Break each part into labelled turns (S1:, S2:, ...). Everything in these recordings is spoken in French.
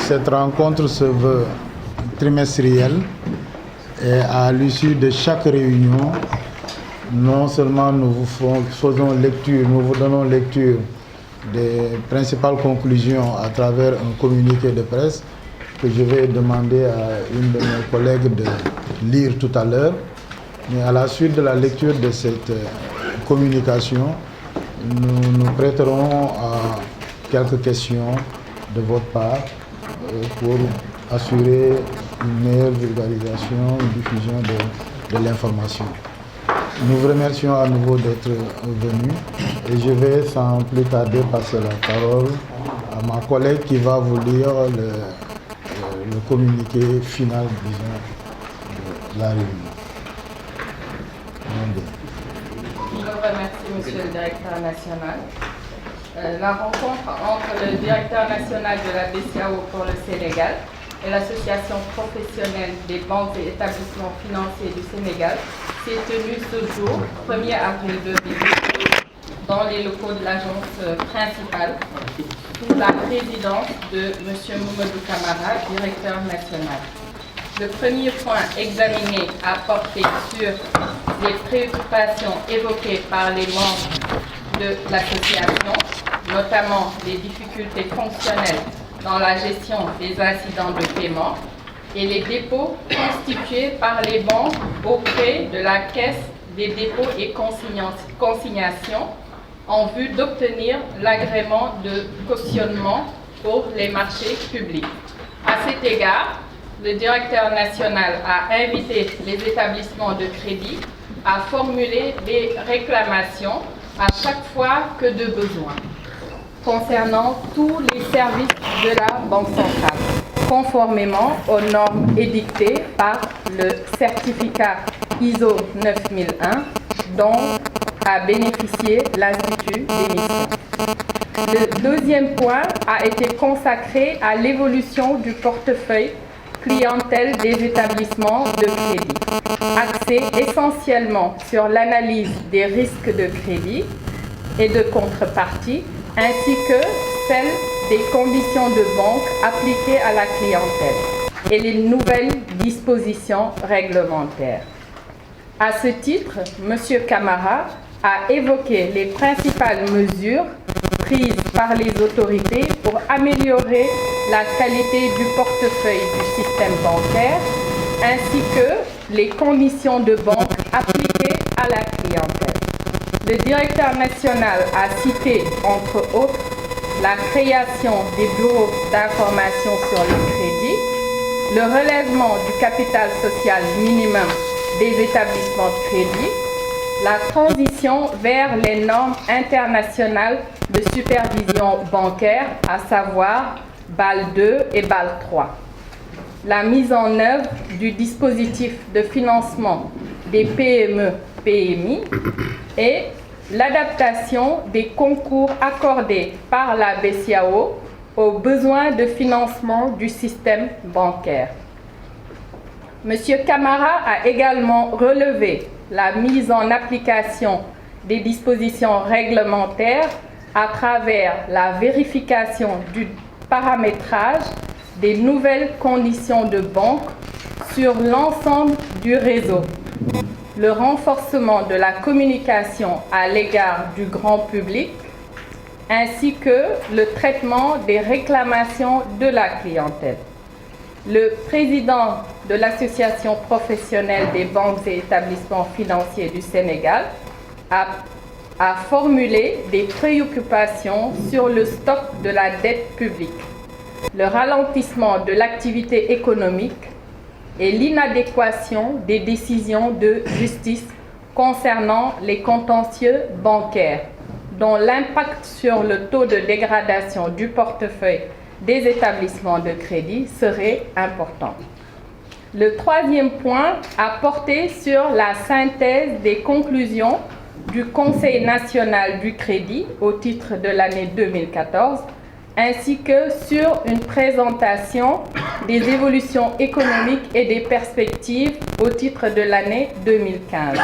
S1: Cette rencontre se veut trimestrielle et à l'issue de chaque réunion, non seulement nous vous faisons lecture, nous vous donnons lecture des principales conclusions à travers un communiqué de presse que je vais demander à une de mes collègues de lire tout à l'heure. Mais à la suite de la lecture de cette communication, nous nous prêterons à quelques questions de votre part pour assurer une meilleure vulgarisation, une diffusion de l'information. Nous vous remercions à nouveau d'être venus et je vais sans plus tarder passer la parole à ma collègue qui va vous lire le communiqué final, disons, de la réunion.
S2: Je vous remercie, Monsieur le Directeur national. La rencontre entre le Directeur national de la BCEAO pour le Sénégal et l'Association professionnelle des banques et établissements financiers du Sénégal s'est tenue ce jour, 1er avril 2018, dans les locaux de l'agence principale, sous la présidence de M. Mamadou Camara, Directeur national. Le premier point examiné a porté sur les préoccupations évoquées par les membres de l'association, notamment les difficultés fonctionnelles dans la gestion des incidents de paiement et les dépôts constitués par les banques auprès de la Caisse des dépôts et consignations en vue d'obtenir l'agrément de cautionnement pour les marchés publics. À cet égard, le directeur national a invité les établissements de crédit à formuler des réclamations à chaque fois que de besoin, concernant tous les services de la Banque centrale, conformément aux normes édictées par le certificat ISO 9001 dont a bénéficié l'Institut d'émission. Le deuxième point a été consacré à l'évolution du portefeuille clientèle des établissements de crédit, axé essentiellement sur l'analyse des risques de crédit et de contrepartie, ainsi que celle des conditions de banque appliquées à la clientèle et les nouvelles dispositions réglementaires. À ce titre, M. Camara a évoqué les principales mesures prises par les autorités pour améliorer la qualité du portefeuille du système bancaire, ainsi que les conditions de banque appliquées à la clientèle. Le directeur national a cité, entre autres, la création des bureaux d'information sur le crédit, le relèvement du capital social minimum des établissements de crédit, la transition vers les normes internationales de supervision bancaire, à savoir BAL 2 et BAL 3, la mise en œuvre du dispositif de financement des PME-PMI et l'adaptation des concours accordés par la BCEAO aux besoins de financement du système bancaire. M. Camara a également relevé la mise en application des dispositions réglementaires à travers la vérification du paramétrage des nouvelles conditions de banque sur l'ensemble du réseau, le renforcement de la communication à l'égard du grand public, ainsi que le traitement des réclamations de la clientèle. Le président de l'Association professionnelle des banques et établissements financiers du Sénégal a formulé des préoccupations sur le stock de la dette publique, le ralentissement de l'activité économique et l'inadéquation des décisions de justice concernant les contentieux bancaires, dont l'impact sur le taux de dégradation du portefeuille des établissements de crédit serait important. Le troisième point a porté sur la synthèse des conclusions du Conseil national du crédit au titre de l'année 2014, ainsi que sur une présentation des évolutions économiques et des perspectives au titre de l'année 2015.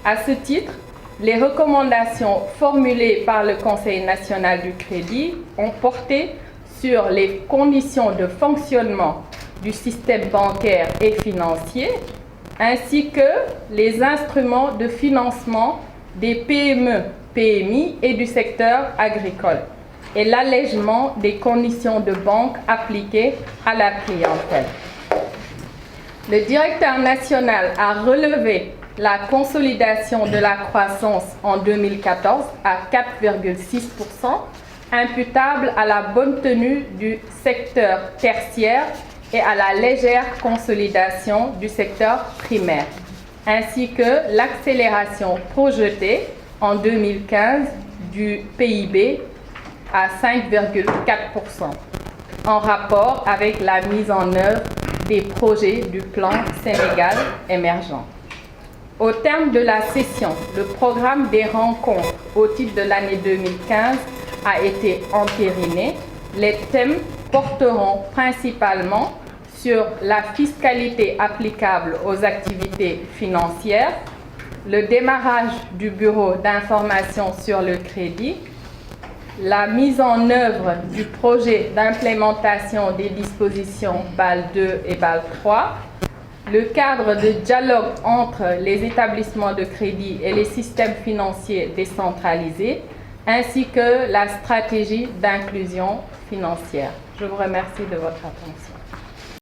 S2: À ce titre, les recommandations formulées par le Conseil national du crédit ont porté sur les conditions de fonctionnement du système bancaire et financier, ainsi que les instruments de financement des PME, PMI et du secteur agricole, et l'allègement des conditions de banque appliquées à la clientèle. Le directeur national a relevé la consolidation de la croissance en 2014 à 4,6%, imputable à la bonne tenue du secteur tertiaire et à la légère consolidation du secteur primaire, ainsi que l'accélération projetée en 2015 du PIB à 5,4%, en rapport avec la mise en œuvre des projets du plan Sénégal émergent. Au terme de la session, le programme des rencontres au titre de l'année 2015 a été entériné. Les thèmes porteront principalement sur la fiscalité applicable aux activités financières, le démarrage du bureau d'information sur le crédit, la mise en œuvre du projet d'implémentation des dispositions BAL 2 et BAL 3, le cadre de dialogue entre les établissements de crédit et les systèmes financiers décentralisés, ainsi que la stratégie d'inclusion financière. Je vous remercie de votre attention.